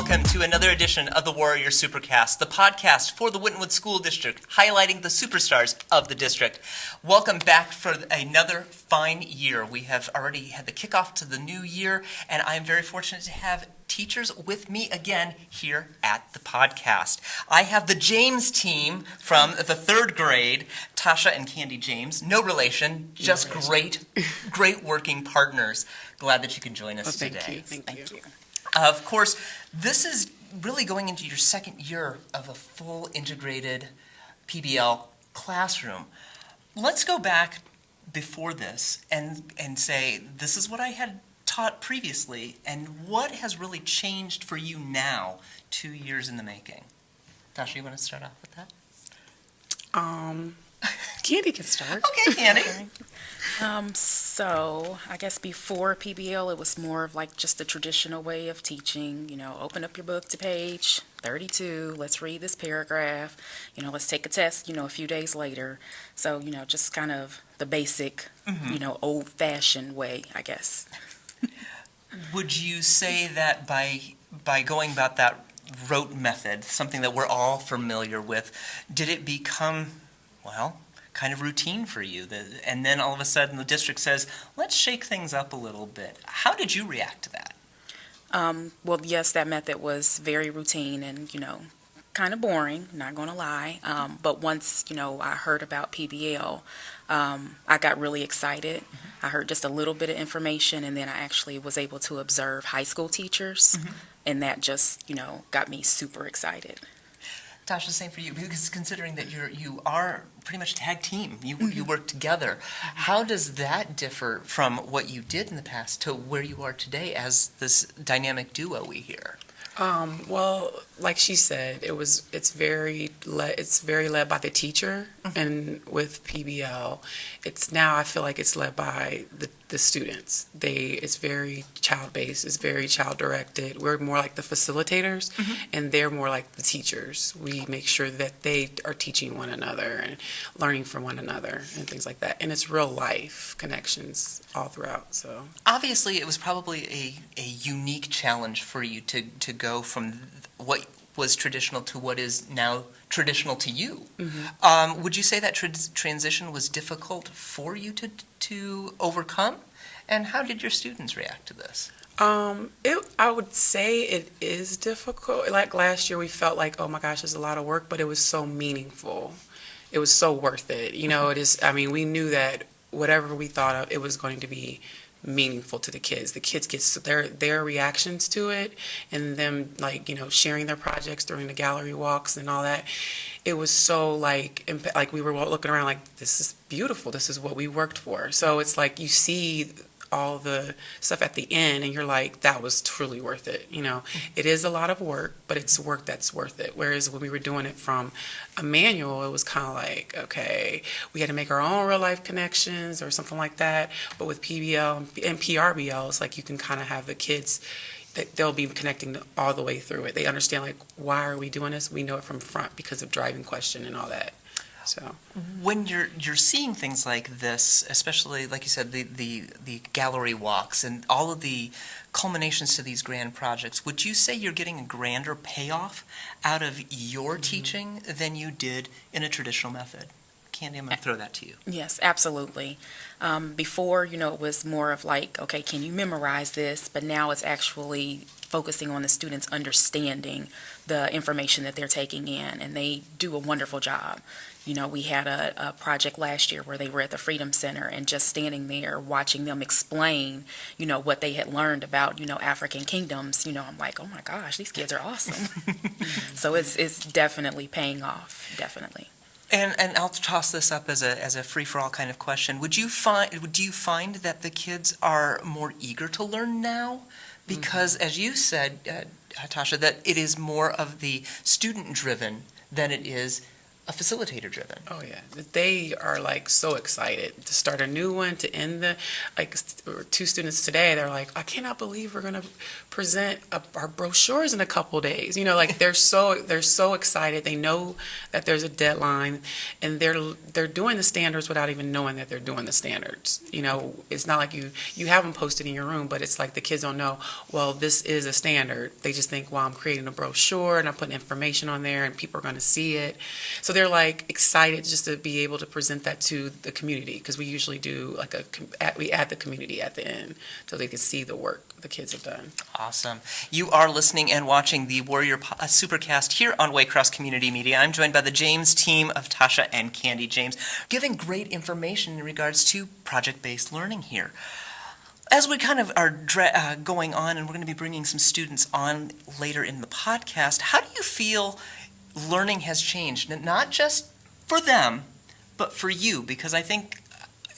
welcome to another edition of the Warrior SuperCast, the podcast for the Wittenwood School District, highlighting the superstars of the district. Welcome back for another fine year. We have already had the kickoff to the new year, and I am very fortunate to have teachers with me again here at the podcast. I have the James team from the third grade, Tasha and Candy James. No relation, just great working partners. Glad that you can join us today. Thank you. Of course, this is really going into your second year of a full integrated PBL classroom. Let's go back before this and say, this is what I had taught previously, and what has really changed for you now, 2 years in the making? Tasha, you want to start off with that? Candy can start. Okay, Candy. So I guess before PBL, it was more of like just the traditional way of teaching. Open up your book to page 32. Let's read this paragraph. Let's take a test, a few days later. So, just kind of the basic, old-fashioned way, I guess. Would you say that by going about that rote method, something that we're all familiar with, did it become, kind of routine for you? And then all of a sudden the district says, let's shake things up a little bit. How did you react to that? Well, yes, that method was very routine and, kind of boring, not going to lie. But once, I heard about PBL, I got really excited. I heard just a little bit of information, and then I actually was able to observe high school teachers, and that just, got me super excited. Tasha, the same for you, because considering that you are pretty much a tag team, you work together. How does that differ from what you did in the past to where you are today as this dynamic duo we hear? Well, like she said, it's very led by the teacher, and with PBL, I feel like it's led by the students. It's very child-based, it's very child-directed. We're more like the facilitators, and they're more like the teachers. We make sure that they are teaching one another and learning from one another and things like that. And it's real life connections all throughout. So obviously, it was probably a unique challenge for you to go from what was traditional to what is now traditional to you. Would you say that transition was difficult for you to overcome? And how did your students react to this? I would say it is difficult. Like last year, we felt like, oh my gosh, there's a lot of work, but it was so meaningful. It was so worth it. It is. I mean, we knew that whatever we thought of, it was going to be meaningful to the kids. The kids get their reactions to it, and them sharing their projects during the gallery walks and all that. It was so like we were looking around like, this is beautiful. This is what we worked for. So it's like you see all the stuff at the end, and you're like, that was truly worth it. It is a lot of work, but it's work that's worth it. Whereas when we were doing it from a manual, it was kind of like, okay, we had to make our own real life connections or something like that. But with PBL and PRBL, it's like you can kind of have the kids, they'll be connecting all the way through it. They understand, like, why are we doing this? We know it from front because of driving question and all that. So when you're seeing things like this, especially like you said, the gallery walks and all of the culminations to these grand projects, would you say you're getting a grander payoff out of your teaching than you did in a traditional method? Candy, I'm going to throw that to you. Yes, absolutely. Before, it was more of like, okay, can you memorize this? But now it's actually focusing on the students understanding the information that they're taking in, and they do a wonderful job. We had a project last year where they were at the Freedom Center, and just standing there watching them explain, what they had learned about, African kingdoms, I'm like, oh my gosh, these kids are awesome. So it's definitely paying off, definitely. And I'll toss this up as a free-for-all kind of question. Do you find that the kids are more eager to learn now? Because as you said, Tasha, that it is more of the student-driven than it is a facilitator driven. Oh yeah, they are like so excited to start a new one, to end the, like, two students today, they're like, I cannot believe we're gonna present our brochures in a couple days. You know, like they're so excited. They know that there's a deadline, and they're doing the standards without even knowing that they're doing the standards. You know, it's not like you have them posted in your room, but it's like the kids don't know, well, this is a standard. They just think, well, I'm creating a brochure and I'm putting information on there and people are going to see it. So they're like excited just to be able to present that to the community, because we usually do like we add the community at the end so they can see the work the kids have done. Awesome. You are listening and watching the Warrior SuperCast here on Waycross Community Media. I'm joined by the James team of Tasha and Candy. James, giving great information in regards to project-based learning here. As we kind of are going on, and we're going to be bringing some students on later in the podcast, how do you feel learning has changed? Not just for them, but for you, because I think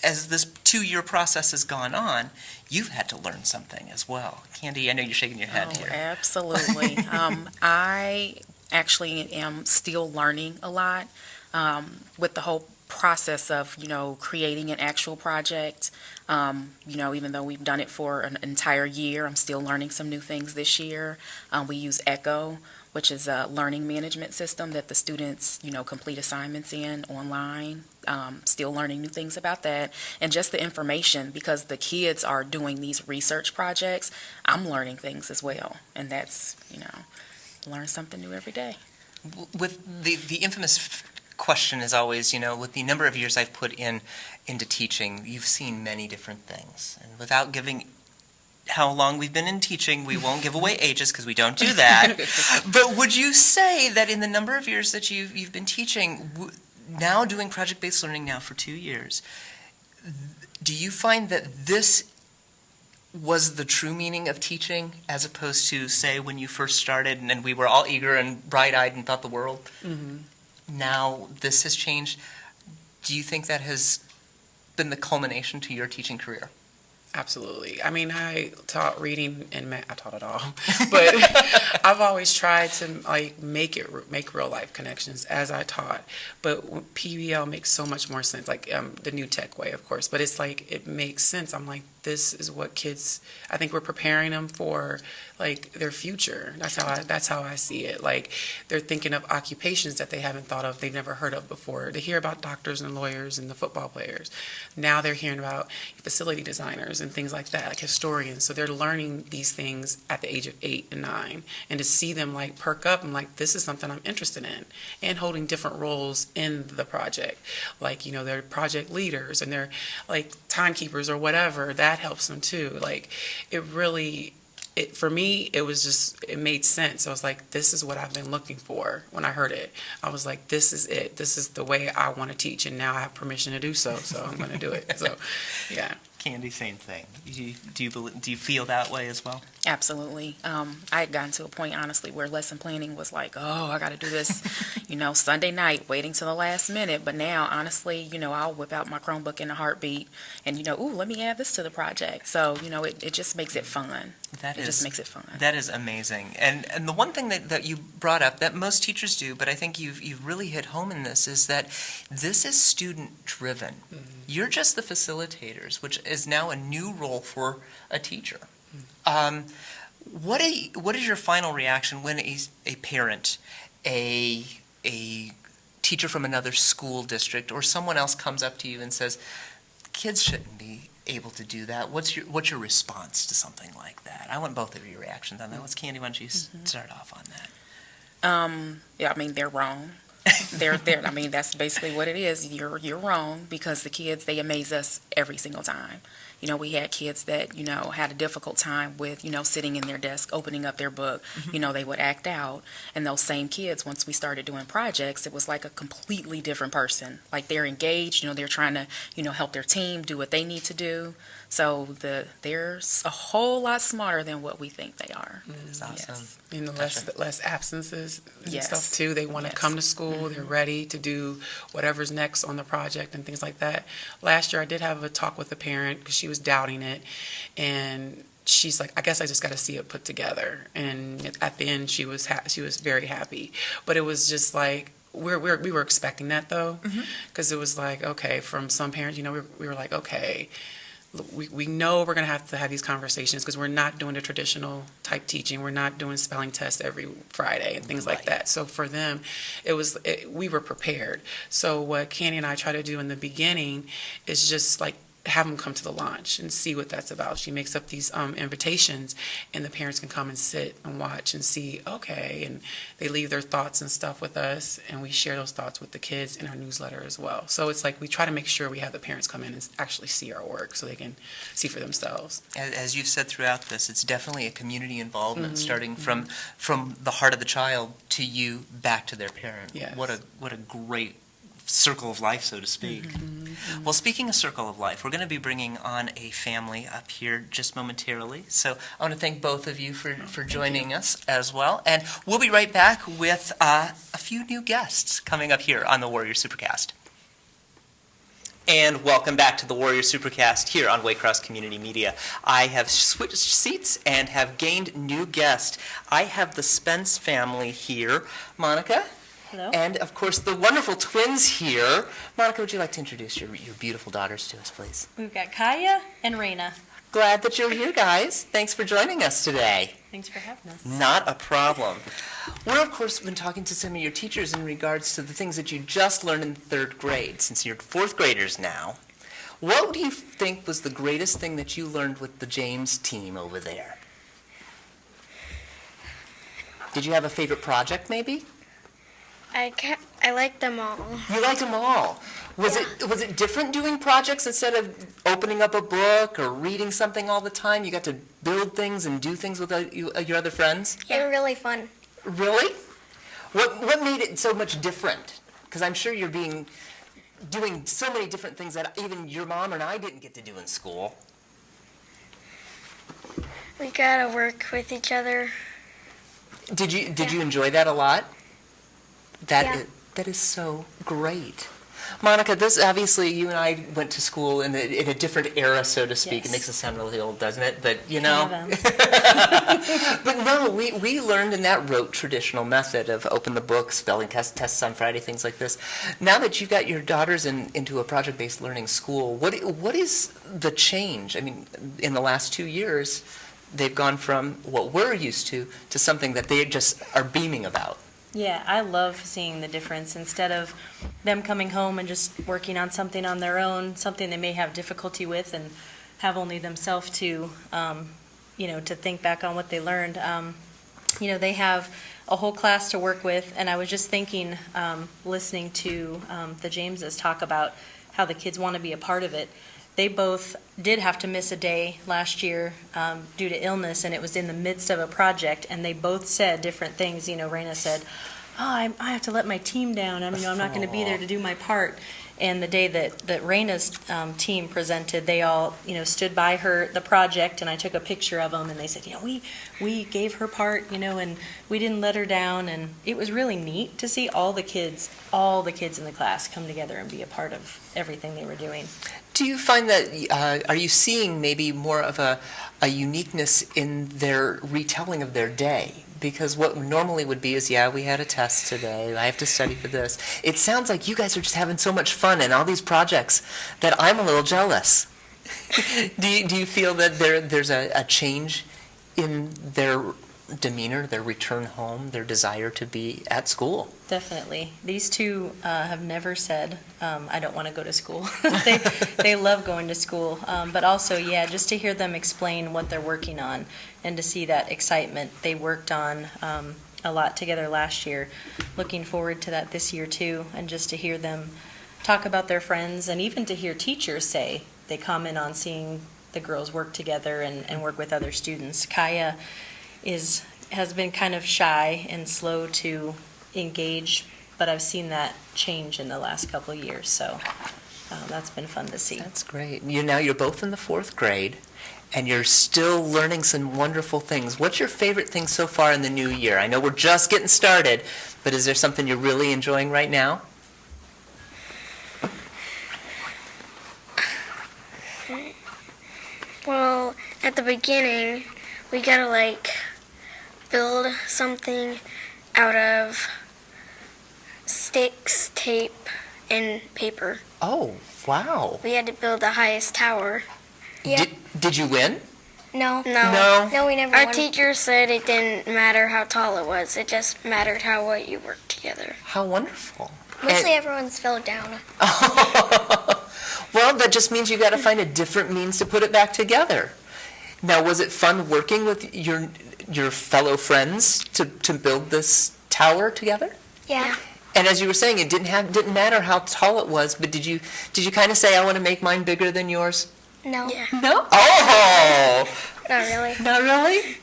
as this 2-year process has gone on, you've had to learn something as well. Candy, I know you're shaking your head here. Absolutely. I actually am still learning a lot with the whole process of, creating an actual project. Even though we've done it for an entire year, I'm still learning some new things this year. We use Echo, which is a learning management system that the students, complete assignments in online. Still learning new things about that. And just the information, because the kids are doing these research projects, I'm learning things as well. And that's, learn something new every day. With the infamous question is always, with the number of years I've put into teaching, you've seen many different things. And without giving how long we've been in teaching, we won't give away ages because we don't do that. But would you say that in the number of years that you've been teaching, now doing project-based learning now for 2 years, do you find that this was the true meaning of teaching, as opposed to, say, when you first started and we were all eager and bright-eyed and thought the world? Mm-hmm. Now this has changed. Do you think that has been the culmination to your teaching career? Absolutely. I mean, I taught reading and math. I taught it all, but I've always tried to make real life connections as I taught. But PBL makes so much more sense, like the new tech way, of course. But it's like it makes sense. I'm like, this is what kids. I think we're preparing them for like their future. That's how I see it. Like they're thinking of occupations that they haven't thought of, they've never heard of before. They hear about doctors and lawyers and the football players. Now they're hearing about facility designers and things like that, like historians. So they're learning these things at the age of 8 and 9, and to see them like perk up and like, this is something I'm interested in, and holding different roles in the project, like they're project leaders and they're like timekeepers or whatever. That helps them too. Like for me, it made sense. I was like, this is what I've been looking for. When I heard it, I was like, this is it. This is the way I want to teach, and now I have permission to do so. So I'm going to do it. So, yeah. Candy, same thing. Do you feel that way as well? Absolutely. I had gotten to a point, honestly, where lesson planning was like, oh, I got to do this, Sunday night, waiting till the last minute. But now, honestly, I'll whip out my Chromebook in a heartbeat and, ooh, let me add this to the project. So, it just makes it fun. It just makes it fun. That is amazing. And the one thing that you brought up that most teachers do, but I think you've really hit home in this, is that this is student driven. Mm-hmm. You're just the facilitators, which is now a new role for a teacher. What is your final reaction when a parent, a teacher from another school district, or someone else comes up to you and says, kids shouldn't be able to do that? What's your response to something like that? I want both of your reactions on that. What's Candy? Why don't you start off on that? Yeah, I mean, they're wrong. They're I mean, that's basically what it is. You're wrong, because the kids, they amaze us every single time. We had kids that, had a difficult time with, sitting in their desk, opening up their book. Mm-hmm. They would act out. And those same kids, once we started doing projects, it was like a completely different person. Like they're engaged, they're trying to, help their team do what they need to do. So they're a whole lot smarter than what we think they are. That's awesome. Yes. Less absences and Yes. stuff too. They want to come to school. Mm-hmm. They're ready to do whatever's next on the project and things like that. Last year I did have a talk with a parent because she was doubting it, and she's like, I guess I just got to see it put together. And at the end she was very happy. But it was just like, we were expecting that though, because it was like, okay, from some parents, we were like, okay, we know we're going to have these conversations because we're not doing the traditional type teaching. We're not doing spelling tests every Friday and things like that. So for them, we were prepared. So what Candy and I try to do in the beginning is just like have them come to the launch and see what that's about. She makes up these invitations, and the parents can come and sit and watch and see, okay, and they leave their thoughts and stuff with us, and we share those thoughts with the kids in our newsletter as well. So it's like we try to make sure we have the parents come in and actually see our work so they can see for themselves. As you've said throughout this, it's definitely a community involvement, starting from the heart of the child to you back to their parent. Yes. What a great circle of life, so to speak. Well, speaking of circle of life, we're going to be bringing on a family up here just momentarily. So I want to thank both of you for joining us as well. And we'll be right back with a few new guests coming up here on the Warrior SuperCast. And welcome back to the Warrior SuperCast here on Waycross Community Media. I have switched seats and have gained new guests. I have the Spence family here. Monica? Hello. And, of course, the wonderful twins here. Monica, would you like to introduce your beautiful daughters to us, please? We've got Kaya and Raina. Glad that you're here, guys. Thanks for joining us today. Thanks for having us. Not a problem. We're, of course, been talking to some of your teachers in regards to the things that you just learned in third grade, since you're fourth graders now. What do you think was the greatest thing that you learned with the James team over there? Did you have a favorite project, maybe? I like them all. You liked them all. Was it different doing projects instead of opening up a book or reading something all the time? You got to build things and do things with your other friends? Yeah. They were really fun. Really? What made it so much different? Because I'm sure you're doing so many different things that even your mom and I didn't get to do in school. We gotta work with each other. Did you enjoy that a lot? Yeah. That is so great. Monica, this obviously you and I went to school in a different era, so to speak. Yes. It makes us sound really old, doesn't it? But you know, but no, we learned in that rote traditional method of open the book, spelling tests on Friday, things like this. Now that you've got your daughters into a project-based learning school, what is the change? I mean, in the last 2 years, they've gone from what we're used to something that they just are beaming about. Yeah, I love seeing the difference. Instead of them coming home and just working on something on their own, something they may have difficulty with and have only themselves to, to think back on what they learned. They have a whole class to work with, and I was just thinking, listening to the Jameses talk about how the kids want to be a part of it. They both did have to miss a day last year due to illness, and it was in the midst of a project, and they both said different things. Raina said, I have to let my team down. I'm not going to be there to do my part. And the day that Raina's team presented, they all, stood by the project, and I took a picture of them, and they said, we gave her part, and we didn't let her down, and it was really neat to see all the kids in the class come together and be a part of everything they were doing. Do you find that, are you seeing maybe more of a uniqueness in their retelling of their day? Because what normally would be is, we had a test today, I have to study for this. It sounds like you guys are just having so much fun and all these projects that I'm a little jealous. Do you feel that there's a change in their demeanor, their return home, their desire to be at school? Definitely. These two have never said, I don't want to go to school. They love going to school. But also, just to hear them explain what they're working on and to see that excitement. They worked on a lot together last year. Looking forward to that this year, too. And just to hear them talk about their friends, and even to hear teachers say they comment on seeing the girls work together and work with other students. Kaya has been kind of shy and slow to engage, but I've seen that change in the last couple of years, so that's been fun to see. That's great. You're both in the fourth grade, and you're still learning some wonderful things. What's your favorite thing so far in the new year? I know we're just getting started, but is there something you're really enjoying right now? Well, at the beginning, we gotta build something out of sticks, tape, and paper. Oh, wow. We had to build the highest tower. Yeah. Did you win? No. No? No, we never Our teacher said it didn't matter how tall it was. It just mattered how well you worked together. How wonderful. Mostly everyone's fell down. Well, that just means you got to find a different means to put it back together. Now, was it fun working with your fellow friends to build this tower together? Yeah. And as you were saying, it didn't matter how tall it was, but did you kind of say, I want to make mine bigger than yours? No. Yeah. No? Oh! Not really. Not really?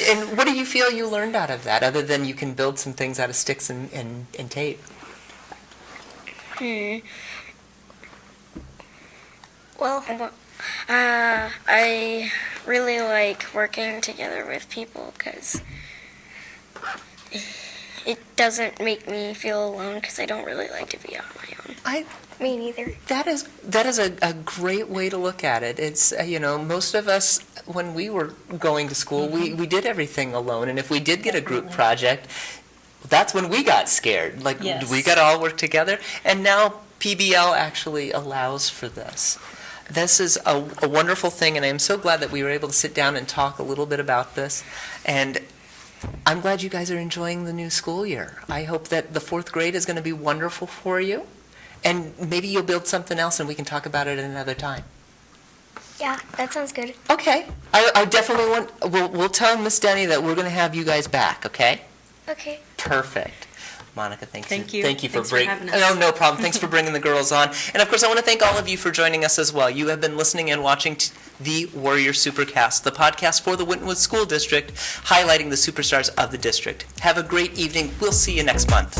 And what do you feel you learned out of that, other than you can build some things out of sticks and tape? Well, I really like working together with people because it doesn't make me feel alone because I don't really like to be on my own. Me neither. That is a great way to look at it. It's, most of us, when we were going to school, we did everything alone. And if we did get a group project, that's when we got scared. Like, Yes. we got to all work together. And now PBL actually allows for this. This is a wonderful thing, and I am so glad that we were able to sit down and talk a little bit about this. And I'm glad you guys are enjoying the new school year. I hope that the 4th grade is going to be wonderful for you. And maybe you'll build something else and we can talk about it at another time. Yeah, that sounds good. Okay. I definitely we'll tell Miss Denny that we're going to have you guys back, okay? Okay. Perfect. Monica, thank you. Thank you. for Thanks for bringing. having us. Oh, no problem. Thanks for bringing the girls on. And of course, I want to thank all of you for joining us as well. You have been listening and watching the Warrior SuperCast, the podcast for the Wintonwood School District, highlighting the superstars of the district. Have a great evening. We'll see you next month.